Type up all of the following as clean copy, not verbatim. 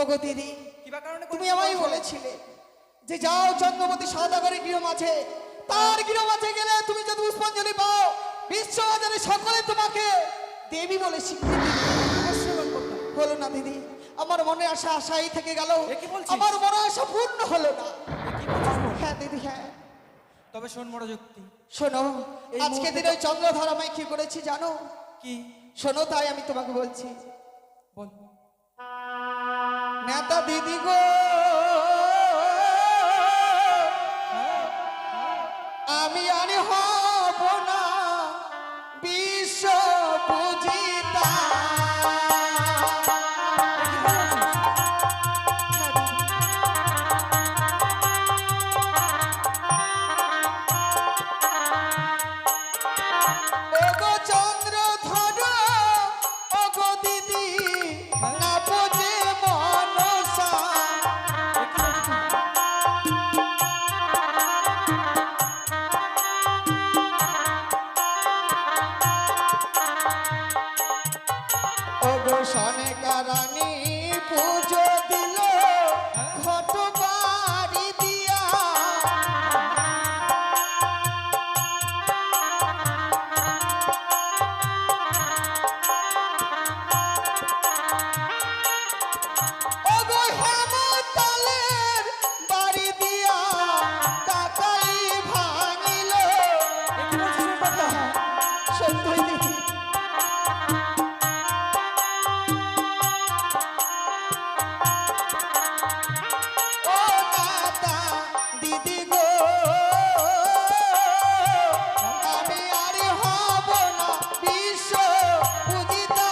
ওগো দিদি, কিবা কারণে তুমি আমায় বলেছিলে যে যাও চন্দ্রমতি সওদাগরের গৃহ মাঝে, তার গৃহ মাঝে গেলে তুমি যদি পুষ্পাঞ্জলি পাও বিশ্ববাজারে সকলে তোমাকে দেবী বলে স্বীকৃতি দিবে। হলো না দিদি, আমার মনে আশা আশাই থেকে গেল, আমার মনে আশা পূর্ণ হলো না। হ্যাঁ দিদি হ্যাঁ। তবে শোন মনোযুক্তি, শোনো, আজকে দিন ওই চন্দ্রধর আমায় কি করেছি জানো? কি? শোনো তাই আমি তোমাকে বলছি। বল। নেতা দিদি গো, আমি আর হব না বিশ্ব পূজিতা। ওগো চন্দ্রধর, ওগো দিদি, না বোঝে মনসা। ওগো সনেকা রানী পুজো দিল ঘট বাড়ি দিয়া। ওগো হেমতলের বাড়ি দিয়া টাকাই ভাঙিল। সত্যই দিদি, ও দাদা দিদি গো, আমি আর হব না বিশ্ব পূজিতা।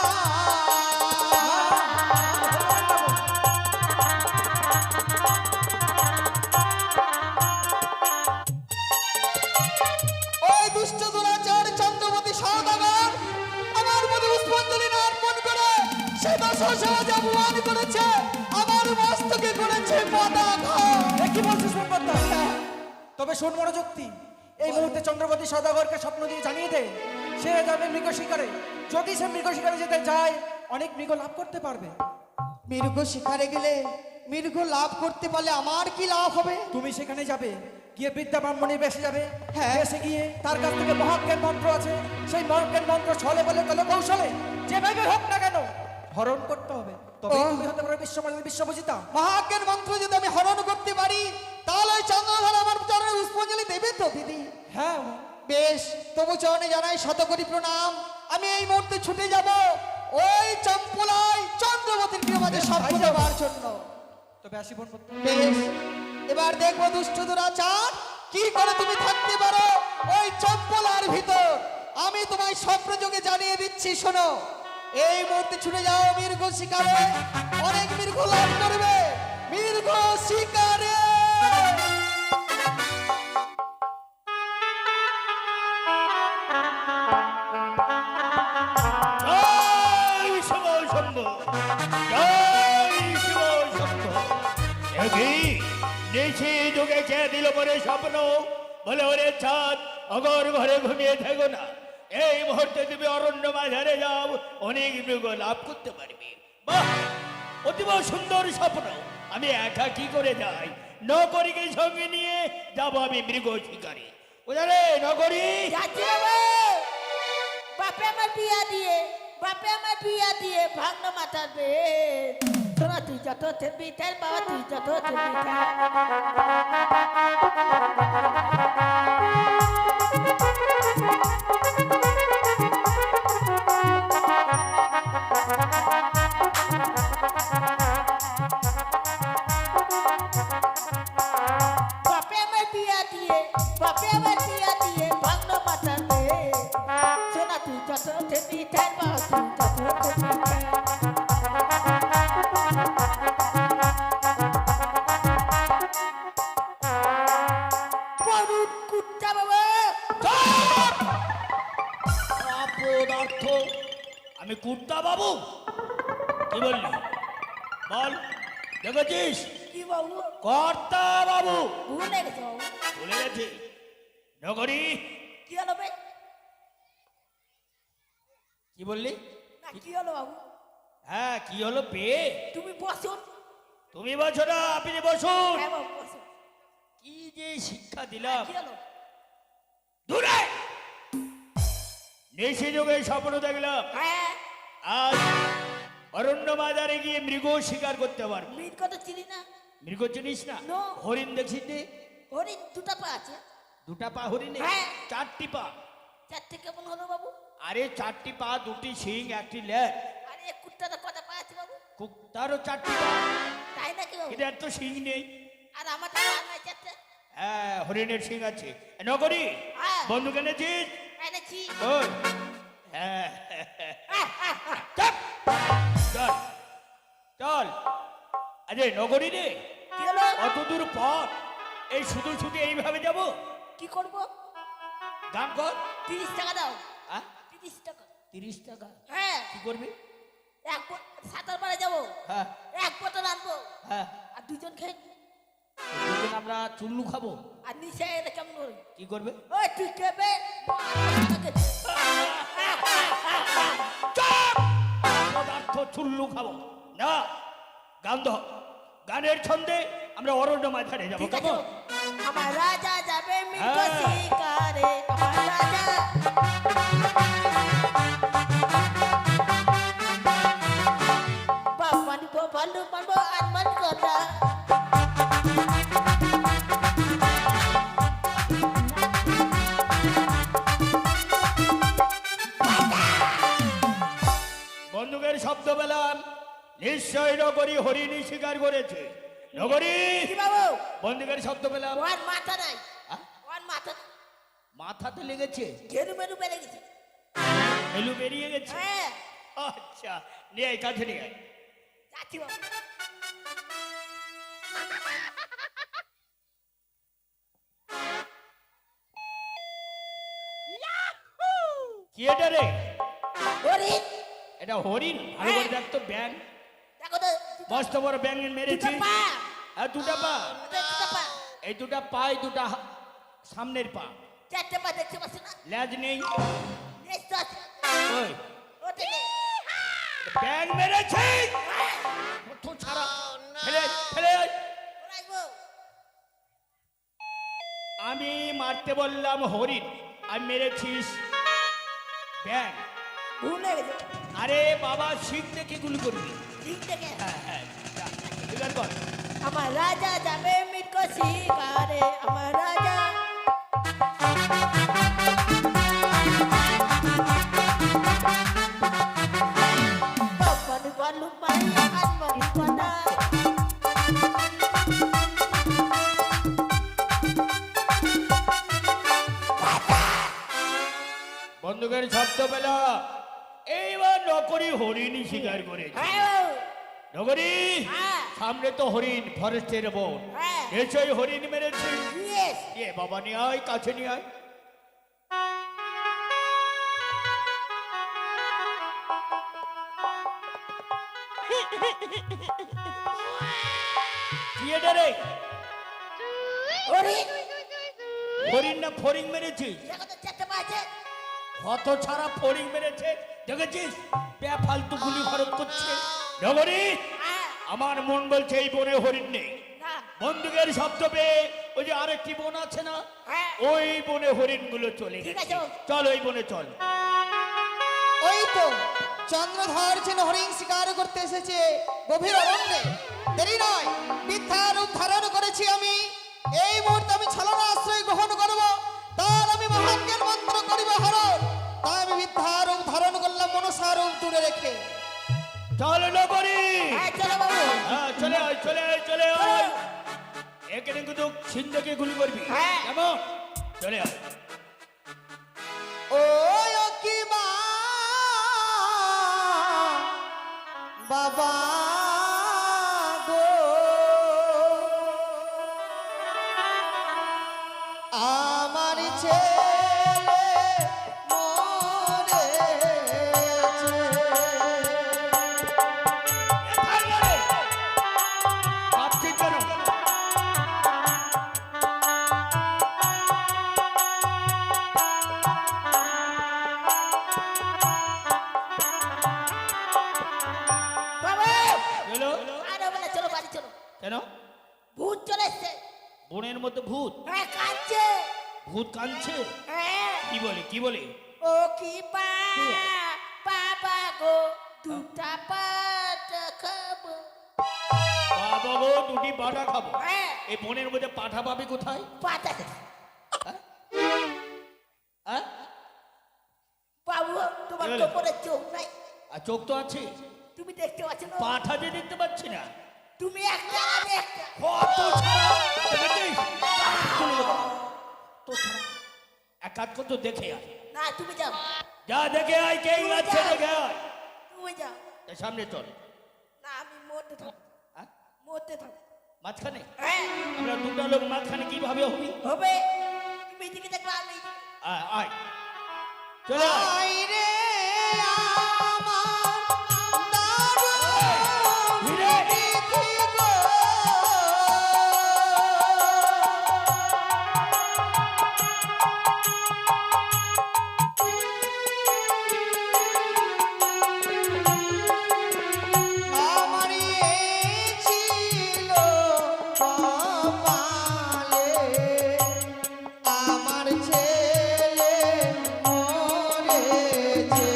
ওই দুষ্ট দুরাচার চন্দ্রমতি সওদাগর আমার মধ্যে পুষ্পাঞ্জলি অর্পণ করে সে দশসমাজ অপমান করেছে, আমার মস্তকে করেছে পদাঘাত। কি বলছিস মোমবাতি? তবে শোন মনোযুক্তি, এই মুহূর্তে চন্দ্রবতী সওদাগরকে স্বপ্ন দিয়ে জানিয়ে দে সে যাবে মৃগ শিকারে। যদি সে মৃগ শিকারে যেতে যায় অনেক মৃগ লাভ করতে পারবে। মৃগ শিকারে গেলে মৃগ লাভ করতে পারলে আমার কি লাভ হবে? তুমি সেখানে যাবে, গিয়ে বিদ্যা ব্রাহ্মণী বেসে যাবে। হ্যাঁ। বেসে গিয়ে তার কাছ থেকে মহাজ্ঞান মন্ত্র আছে, সেই মহাজ্ঞান মন্ত্র ছলে বলে কলে কৌশলে যেভাবে হোক না কেন হরণ করতে হবে। তবে তুমি হতে পারো বিশ্বমানের বিশ্বপূজিতা। মহাজ্ঞান মন্ত্র যদি আমি হরণ করতে পারি তাহলে ওই চন্দ্রধর আমার চরণে পুষ্পাঞ্জলি দেবে তো দিদি? হ্যাঁ। বেশ, তবু চরণে জানাই শতকোটি প্রণাম। আমি এই মুহূর্তে ছুটে যাব ওই চম্পলাই চন্দ্রমতির গৃহ মাঝে স্বপ্ন দেওয়ার জন্য। তবে আসি বোন। বেশ, এবার দেখবো দুষ্ট দুরাচার কি করে তুমি থাকতে পারো ওই চম্পলার ভিতর। আমি তোমায় স্বপ্ন যোগে জানিয়ে দিচ্ছি, শোনো। এই মুহূর্তে ছুটে যাও মৃগ শিকারে, অনেক মৃগ লাভ করবে মৃগ শিকারে। দিল পরে স্বপ্ন বলে ওরে চাঁদ অগর ঘরে ঘুমিয়ে থাকো না, এই মুহূর্তে তুমি অরণ্য বাজারে যাও, অনেক মৃগ লাভ করতে পারবে। বাহ, অতীব সুন্দর স্বপ্ন। আমি একা কি করে যাই? নগরীকে সঙ্গে নিয়ে যাব আমি মৃগ শিকারে। ওরে নগরী, বাপে আমার বিয়া দিয়ে, বাপে আমার বিয়া দিয়ে ভাঙনা মাথার বে। তোরা তুই যত থেবি তাই বাবা, তুই যত থেবি বাপে আমার বিয়া দিয়ে, বাপে আমার বিয়া দিয়ে ভাঙনা মাথার বে। সোনা তুই যত থেবি তাই বাবা, তুই যত থেবি তাই। আমি কুর্তা বাবু? কি বললি? বল, দেখেছিস? কি বাবু? কর্তা বাবু। ভুলে গেছো? ভুলে গেছি। নগরী, কি হলো বে? কি বললি? না কি হলো বাবু? হ্যাঁ, কি হলো বে? তুমি বসো। তুমি বসো না, আপনি বসুন। হ্যাঁ বাবু বসো। কি যে শিক্ষা দিলাম। কি হলো? দূরে নিশি যুগে স্বপ্ন দেখলাম হ্যাঁ আজ অরণ্য বাজারে গিয়ে মৃগ শিকার করতে পারবো। মৃগ কথা চিনি না। মৃগ চিনিস না? No. হরিণ দেখছিস নি? হরিণ দুটা পা আছে। দুটা পা হরিণে? হ্যাঁ। চারটি পা। চারটে কেমন হলো বাবু? আরে চারটি পা, দুটি শিং, একটি লেজ। আরে কুত্তাটা কটা পা আছে বাবু? তারও চারটি পা। তাই নাকি বাবু? এটার তো শিং নেই। আর আমার তো পা নাই চারটে। হ্যাঁ, হরিণের শিং আছে। নগরী হ্যাঁ। বন্দুক এনেছিস? এনেছি। ওই হ্যাঁ চাপ। চল চল। আরে নগরী রে, কি হলো? অত দূর পথ, এই শুধু শুধু এইভাবে যাব? কি করবো? গান কর। 30 টাকা দাও। হ্যাঁ? 30 টাকা। 30 টাকা? হ্যাঁ কি করবি? সাঁতার পাড়ে যাবো। হ্যাঁ এক বোতল আনবো হ্যাঁ। আর দুজন খেয়ে দুজন আমরা চুল্লু খাবো। আর নিচে এলে কেমন করে? কি করবে? ওই তুই খেবে পদার্থ চুল্লু খাবো না। গান ধর। গানের ছন্দে আমরা অরণ্য মাঝারে যাবো। ঠিক আছে কেমন? আমার রাজা যাবে মৃগ হ্যাঁ। শিকারে আমার রাজা বাবা নিব ভালো পারবো আর মান কথা বন্দুকের শব্দ পেলাম, নিশ্চয় নগরী হরিণী শিকার করেছে। নগরী কি বাবু বন্দুকের শব্দ পেলাম। ওর মাথা নাই আহ? ওর মাথা মাথাতে লেগেছে? ঘেরু মেরু বেড়ে গেছে এলু বেরিয়ে গেছে? হ্যাঁ আচ্ছা, নিয়ে আয়, কাছে নিয়ে আয়। যাচ্ছি বাবু কি এটা রে? হরিণ এটা হরিণ? ভালো করে দেখ তো। ব্যাং, দেখো তো মস্ত বড় ব্যাং মেরেছি। দুটো পা আর দুটা পা? ওদের দুটো পা এই দুটা পাই, দুটা সামনের পা। চারটে পা দেখতে পাচ্ছ না লেজ নেই। নেক্সট তো আছে ওই ওতে নেই ব্যাং মেরেছে। তো ছাড়া ফেলে ফেলে আয়। রাখবো আমি মারতে বললাম হরিণ, আমি মেরেছিস ব্যাং। ভুলে গেছে আরে বাবা, শিখ দেখে গুলি করবি। ঠিক থেকে হ্যাঁ হ্যাঁ, যা, এবার কর। আমার রাজা যাবে মৃগ শিকারে আমার রাজা বাবানি বালু পাই আনমনি কথা বন্দুকের শব্দ পেলা, এইবার নকরি হরিণ শিকার করেছে। হ্যাঁ নগরী হ্যাঁ সামনে তো হরিণ, ফরেস্টের বোন। হ্যাঁ নিশ্চয়ই হরিণ মেরেছে। ইয়েস এ বাবা, নিয়ে আয়, কাছে নিয়ে আয়। কি এটা রে? হরিণ হরিণ না ফরিং মেরেছিস? দেখো তো চারটে পা আছে কত ছাড়া ফরিং মেরেছে দেখেছিস? ফালতু গুলি খরচ করছে। নগরী হ্যাঁ আমার মন বলছে এই বনে হরিণ নেই। না বন্দুকের শব্দ পেয়ে ওই যে আরেকটি বন আছে না, হ্যাঁ ওই বনে হরিণ গুলো চলে ঠিক গেছে। আছে। চল ওই বনে চল। ওই তো চন্দ্রধর যেন হরিণ শিকার করতে এসেছে গভীর অরণ্যে। দেরি নয়, মিথ্যা রূপ ধারণ করেছি আমি। এই মুহূর্তে আমি ছলনা আশ্রয় গ্রহণ করব, তার আমি মহান জ্ঞান মন্ত্র করিব হরণ। তাই আমি মিথ্যা রূপ ধারণ করলাম মনসা রূপ দূরে রেখে। চল নগরী। হ্যাঁ চলো বাবু হ্যাঁ, চলে আয়, চলে আয়, চলে আয়। এখানে কিন্তু সিন্ধুকে গুলি করবি। হ্যাঁ। কেমন? চলে আয়। ও কি বাবা গো, আমার ছেলে মরেছে। এ থাম না রে। কাঁদছিস কেন? বাবু চলো। আরে বলে চলো বাড়ি চলো কেন? ভূত চলে এসছে। বনের মধ্যে ভূত? হ্যাঁ, কাঁদছে। ভূত কাঁদছে? হ্যাঁ। কি বলে কি বলে? ও কি বাবা গো, দুটা পাটা খাবো। বাবা গো, দুটি পাঠা খাবো। হ্যাঁ। এই বনের মধ্যে পাঠা পাবে কোথায়? পাটা হ্যাঁ? বাবু, তোমার কি তো হলো? পরে চোখ নাই, আর চোখ তো আছে, তুমি দেখতে পাচ্ছ না। পাঠা যে দেখতে পাচ্ছি না। তুমি একটা, আমি একটা। কত ছাড়া দেখেছিস? চলে যাবো। তো ছাড়া এক কাজ করতো, দেখে আয়। না, তুমি যাও, যা দেখে আয়, কে যাচ্ছে দেখে আয়। তুমি যাও। এ সামনে চল। না, আমি মরতে থাক, হ্যাঁ? মরতে থাক। মাঝখানে হ্যাঁ, আমরা দুটো লোক মাঝখানে কিভাবে হবি? হবে। তুমি এদিকে দেখবে, আমি এদিকে। আয় আয়, চলে আয়। আয় রে আমার দারুণ ভিড়ে। প্রীতি গো। আমার এই ছিল কপালে, আমার ছেলে মরেছে।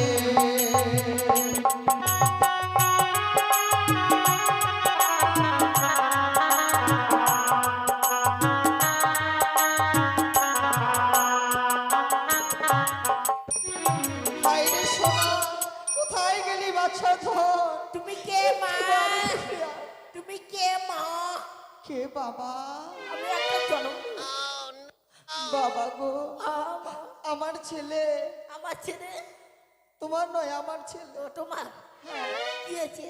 হায়রে সোনা, কোথায় গেলি বাছা ধর? তুমি কে মা? তুমি কে মা? কে বাবা? আমি একটা জনম। বাবা গো, মা, আমার ছেলে। আমার ছেলে তোমার নয়, আমার ছেলে। তো তোমার কি হয়েছে?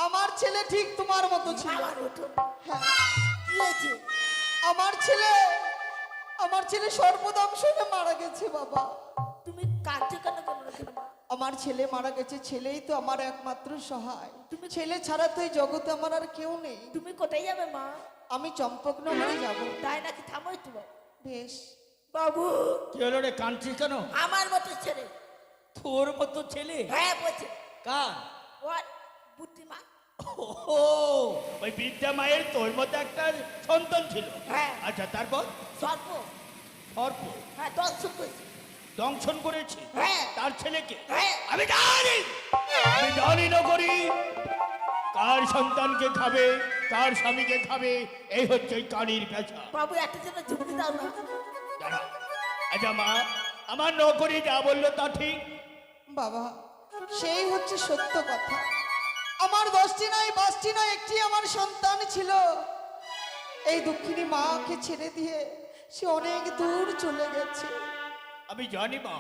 আমার ছেলে ঠিক তোমার মতো ছিল। আমার মতো। হ্যাঁ, কি হয়েছে? আমার ছেলে, আমার ছেলে সর্বদংশনে মারা গেছে বাবা। তুমি কাঁদছো কেন কেন মা? আমার ছেলে মারা গেছে, ছেলেই তো আমার একমাত্র সহায়। তুমি ছেলে ছাড়া তো এই জগতে আমার আর কেউ নেই। তুমি কোথায় যাবে মা? আমি চম্পকনগরে যাব। তাই নাকি? থামোই তো বেশ। বাবু, কি হলো রে, কাঁদছিস কেন? আমার মতো ছেলে। তোর মতো ছেলে? হ্যাঁ, বলছে কার? ওর বুদ্ধিমা। ও, ওই বিদ্যা মায়ের তোর মতো একটা সন্তান ছিল। হ্যাঁ। আচ্ছা, তারপর? সর্প। সর্প হ্যাঁ, দর্শন করছি। দংশন করেছে হ্যাঁ। তার ছেলেকে? হ্যাঁ। আমি জানি না করি কার সন্তানকে খাবে, কার স্বামীকে খাবে। এই হচ্ছে এই কানির পেঁচা। বাবু, একটা জন্য ঝুঁকি দাও না। দাঁড়া। আচ্ছা মা, আমার নকরি যা বললো তা ঠিক? বাবা, সেই হচ্ছে সত্য কথা। আমার 10টি নয়, 5টি নয়, একটি আমার সন্তান ছিল। এই দুঃখিনী মাকে ছেড়ে দিয়ে সে অনেক দূর চলে গেছে। আমি জানি মা,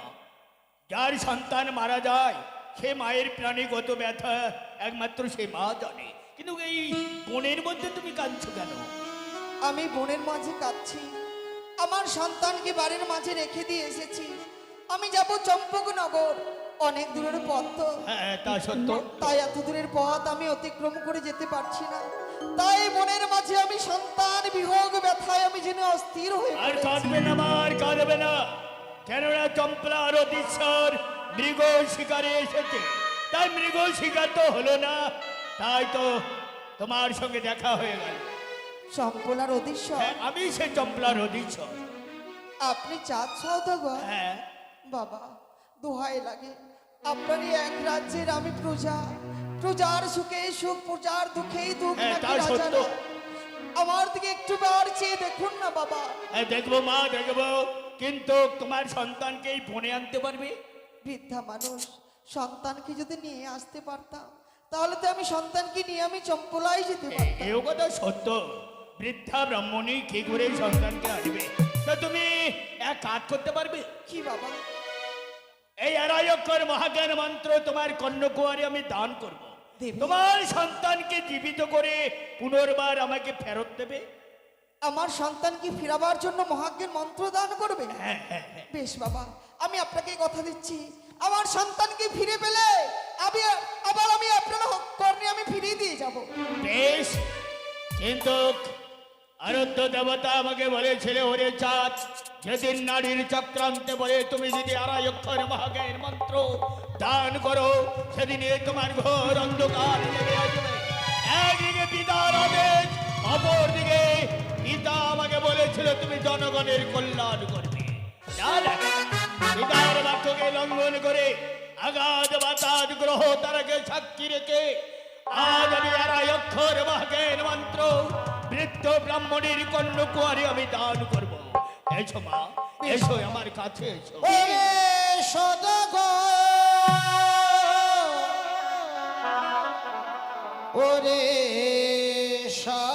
যার সন্তান মারা যায় সে মায়ের প্রাণে কত ব্যথা একমাত্র সে মা জানে। কিন্তু এই বনের মধ্যে তুমি কাঁদছো কেন? আমি বনের মাঝে কাঁদছি, আমার সন্তানকে বাড়ির মাঝে রেখে দিয়ে এসেছি। আমি যাব চম্পকনগর, অনেক দূরের পথ তো। হ্যাঁ, তা সত্য। তাই এত দূরের পথ আমি অতিক্রম করে যেতে পারছি না। তাই বনের মাঝে আমি সন্তান বিয়োগ ব্যথায় আমি যেন অস্থির হয়ে আর পড়েছি। কাঁদবে না মা, আর কাঁদবে না। কেননা চম্পলা আর অধীশ্বর মৃগ শিকারে এসেছে, তাই মৃগ শিকার তো হলো না, তাই তো তোমার সঙ্গে দেখা হয়ে গেল। চম্পলার অধীশ্বর? হ্যাঁ, আমি সে চম্পলার অধীশ্বর। আপনি চাঁদ সওদাগর? হ্যাঁ। বাবা, দোহাই লাগে, আপনার এই এক রাজ্যের আমি প্রজা। প্রজার সুখে সুখ, প্রজার দুঃখেই দুঃখ হ্যাঁ, নাকি তা রাজা সত্য। না? আমার দিকে একটু বার চেয়ে দেখুন না বাবা। হ্যাঁ, দেখবো মা, দেখবো। কিন্তু তোমার সন্তানকে এই বনে আনতে পারবে? বৃদ্ধা মানুষ, সন্তানকে যদি নিয়ে আসতে পারতাম তাহলে তো আমি সন্তানকে নিয়ে আমি চম্পলাই যেতে পারতাম। এও কথা সত্য। বৃদ্ধা ব্রাহ্মণী কি করে সন্তানকে আনবে? তা তুমি এক কাজ করতে পারবে? কি বাবা? এই 2.5 অক্ষর মহাজ্ঞান মন্ত্র তোমার কন্যকুয়ারে আমি দান করব। দেবে? তোমার সন্তানকে জীবিত করে পুনর্বার আমাকে ফেরত দেবে। আমার সন্তানকে ফেরাবার জন্য মহাজ্ঞান মন্ত্র দান করবে? হ্যাঁ হ্যাঁ হ্যাঁ। বেশ বাবা, আমি আপনাকে কথা দিচ্ছি, আমার সন্তানকে ফিরে পেলে আবার আমি আপনার কর্ণে আমি ফিরিয়ে দিয়ে যাব। বেশ, কিন্তু আরাধ্য দেবতা আমাকে বলেছিল, ওরে চাঁদ, যেদিন নারীর চক্রান্তে বলে তুমি যদি 2.5 অক্ষর মহাজ্ঞান মন্ত্র দান করো, সেদিনে তোমার ঘোর অন্ধকার নেমে আসবে। একদিকে পিতার আদেশ, অপর আজ পিতার বাক্যকে লঙ্ঘন করে আগাধ বাতাদ গ্রহ তারাকে সাক্ষী রেখে আজ আমি আড়াই অক্ষর মহাজ্ঞান মন্ত্র বৃদ্ধ ব্রাহ্মণের কন্যকুয়ারে আমি দান করব। এসো মা, এসো আমার কাছে এসো। ওরে সদাগর, ওরে সদাগর,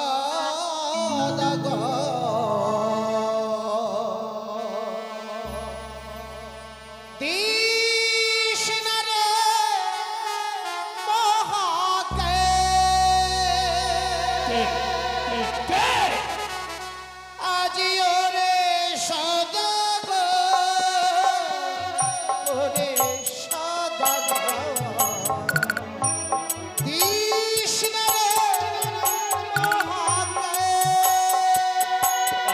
দিস না রে মহাকে, কে? আজি ওরে সদাগর, ওরে সদাগর, দিস না রে মহাকে।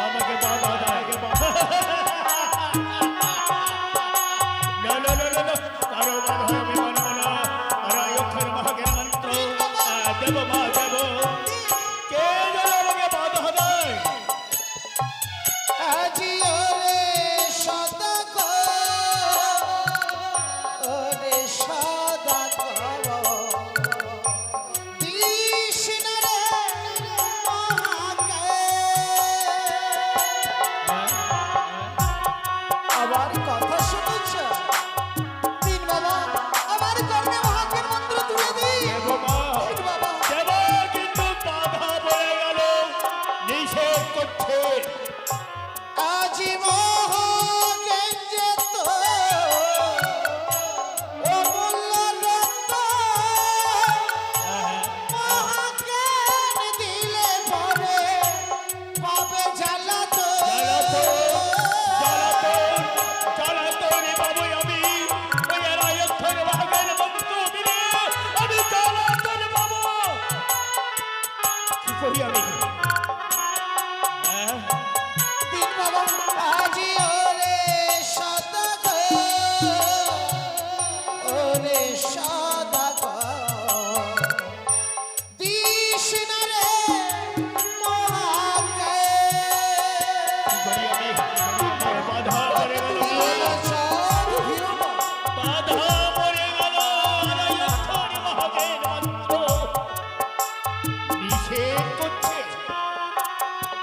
আমাকে বাধা দেয়, আমাকে বাধা। না না না না না, কারো বাধা আমি মানব না। আড়াই অক্ষর মহাজ্ঞান মন্ত্র দেব মা, দেব। কে যেন আমাকে বাধা দেয়? আজি ওরে সদাগর, ওরে সদাগর, দিস না রে মহাকে। আমার কথা শুনেছ? দিন বাবা, আমার কর্ণে মহাজ্ঞান মন্ত্র তুলে দিই। দেব মা, দিন বাবা, দেব, কিন্তু বাধা পড়ে গেল, নিষেধ করছে। আজি মহাজ্ঞান যেত অমূল্য রত্ন, মহাজ্ঞান দিলে পরে পাবে জ্বালাতন। জ্বালাতন, জ্বালাতন, জ্বালাতন পাবো আমি। ওই আড়াই অক্ষর মহাজ্ঞান মন্ত্র দিলে আমি জ্বালাতন পাবো। কি করি আমি? হ্যাঁ? দিন বাবা, আজি ওরে সদাগর, ওরে সদাগর, দিস না রে মহাকে। কি করি আমি? বাধা পড়ে গেল, বাধা পড়ে গেল। আড়াই অক্ষর মহাজ্ঞান মন্ত্র নিষেধ করছে।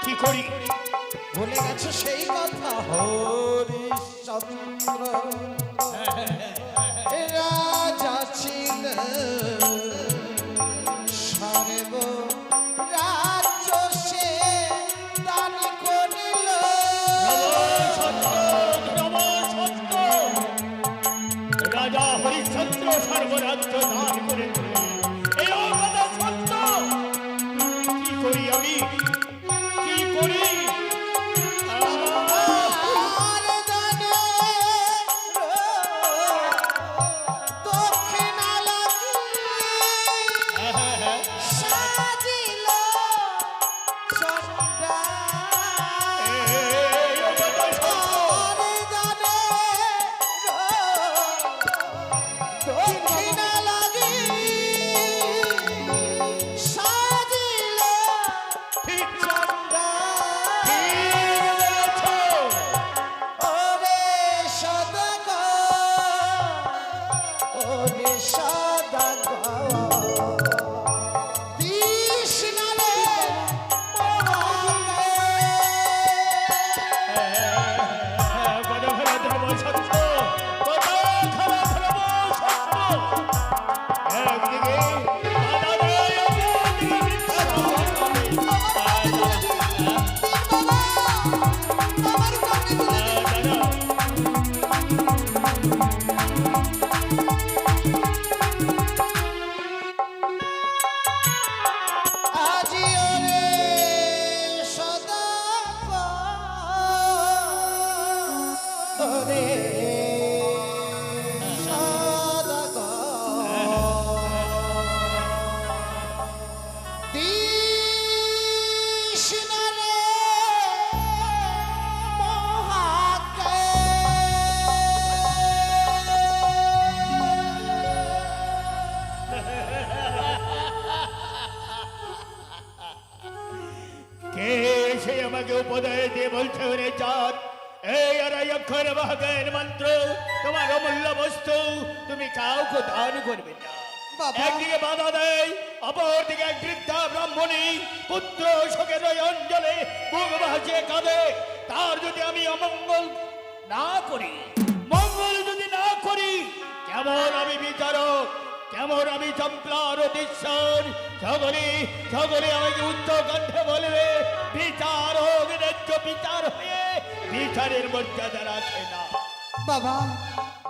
কি করি? ভুলে গেছো সেই কথা? হরিশ্চন্দ্র রাজা ছিলেন, সর্ব রাজ্য সে দান করিল। রাজা হরিশ্চন্দ্র সর্বরাজ্য দান করে এই কথা সত্য। কি করি আমি? কি করি? আর দানে দক্ষিণা লাগি সাজিল চণ্ডা। দক্ষিণা লাগি সাজিল চণ্ডা। ওরে সদাগর, ওরে সদাগর, দিস না রে মহাকে। আমার কর্ণে তুলে দিই। আজি ওরে সদাগর, ওরে সদাগর, দিস না রে মহাকে। কে সে আমাকে উপদেশ দিয়ে বলছে, ওরে চাঁদ এই আড়াই অক্ষর ভাগের মন্ত্র তোমার অমূল্য বস্তু তুমি কাউকে দান করবে না। বাবা। একদিকে বাধা দেয়, অপরদিকে এক বৃদ্ধা ব্রাহ্মণী পুত্র শোকের ওই অঞ্জলে বুক ভাসিয়ে কাঁদে। তার যদি আমি অমঙ্গল না করি, মঙ্গল যদি না করি, কেমন আমি বিচারক, কেমন আমি চম্পলার অধীশ্বর। সকলে সকলে আমাকে উচ্চ কণ্ঠে বলবে বিচার হোক, ন্যায্য বিচার হয়ে বিচারের মর্যাদা রাখে না। বাবা,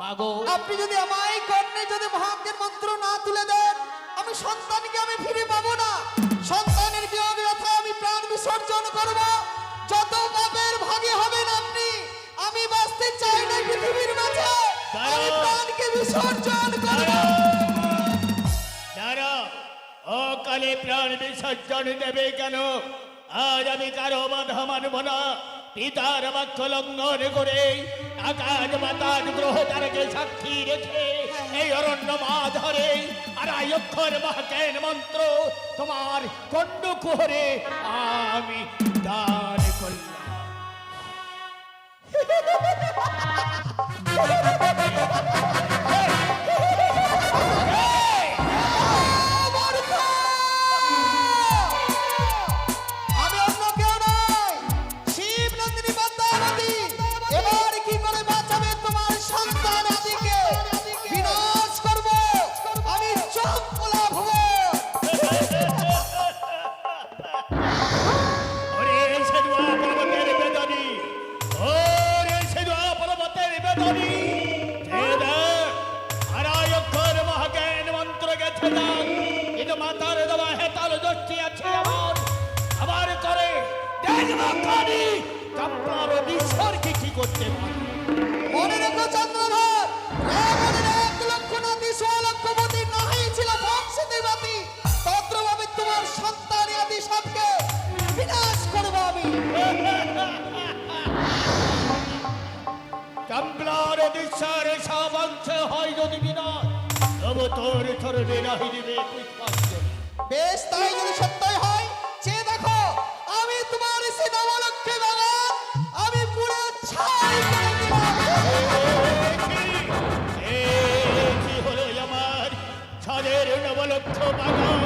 মাগো আপনি যদি আমায় কর্ণে যদি ভাগ্যের মন্ত্র না তুলে দেন, আমি সন্তানকে আমি ফিরে পাবো না। সন্তানের বিয়োগ ব্যথা আমি প্রাণ বিসর্জন করব। যত পাপের ভাগে হবেন আপনি, আমি বাঁচতে চাই না পৃথিবীর মাঝে। আমি প্রাণকে বিসর্জন করব। দাঁড়াও, অকালে প্রাণ বিসর্জন দেবে কেন? আজ আমি কারো বাধা মানব না। পিতার বাক্য লঙ্ঘন করে আকাশ বাতাস গ্রহ তারকে সাক্ষী রেখে এই অরণ্য মা ধরে আড়াই অক্ষর মহাজ্ঞান মন্ত্র তোমার কণ্ড কুহরে আমি দান করলাম। আমি অন্য কেউ নই, শিব নন্দিনী পদ্মাবতী। এবার কি করে বাঁচাবে তোমার সন্তান আদিকে? বিনাশ করব আমি, চম্পলা ভুবন। ওরে সেদুয়া পর্বতের বেদনী, ওরে সেদুয়া পর্বতের বেদনী, আড়াই অক্ষর মহাজ্ঞান মন্ত্র গেছে দান। কিন্তু মাতার দেওয়া হেতাল দোষটি আছে আমার, আবার করে দেখব কানি চম্পলার অধীশ্বর কি করতে পারে। মনে রেখো চন্দ্রধর, রাবণের 1,00,000 নাতি 1,00,000 নাহি ছিল বংশীবাদী। তদ্রভাবে তোমার সন্তান আদি সবকে বিনাশ করব আমি। চম্পলার অধীশ্বর সব অংশ হয় যদি বিনাশ, তবু তোর চরণে নাহি দিবে পুষ্পাঞ্জলি। বেশ, তাই যদি সত্যই হয়, চেয়ে দেখো আমি তোমার সে নবলক্ষে বাগান আমি পুরো ছাই করে দিলাম। কি হলো আমার ছাদের নবলক্ষ বাগান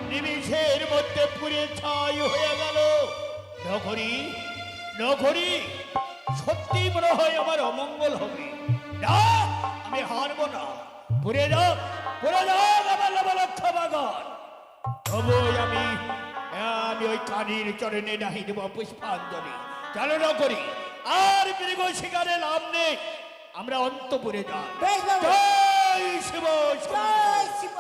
নিমিষের মধ্যে পুরে ছাই হয়ে গেল। নগরী নগরী, সত্যি মনে হয় আমার অমঙ্গল হবে না। আমি হারবো না, পুরে যাক আমার নবলক্ষ বাগান। তবুই আমি ওই কানির চরণে নাহি দেব পুষ্পাঞ্জলি। চলো না করি, আর মৃগ শিকারে লাভ নেই। আমরা অন্তপুরে যাই। বেশ বাবা। জয় শিব শম্ভু। জয় শিব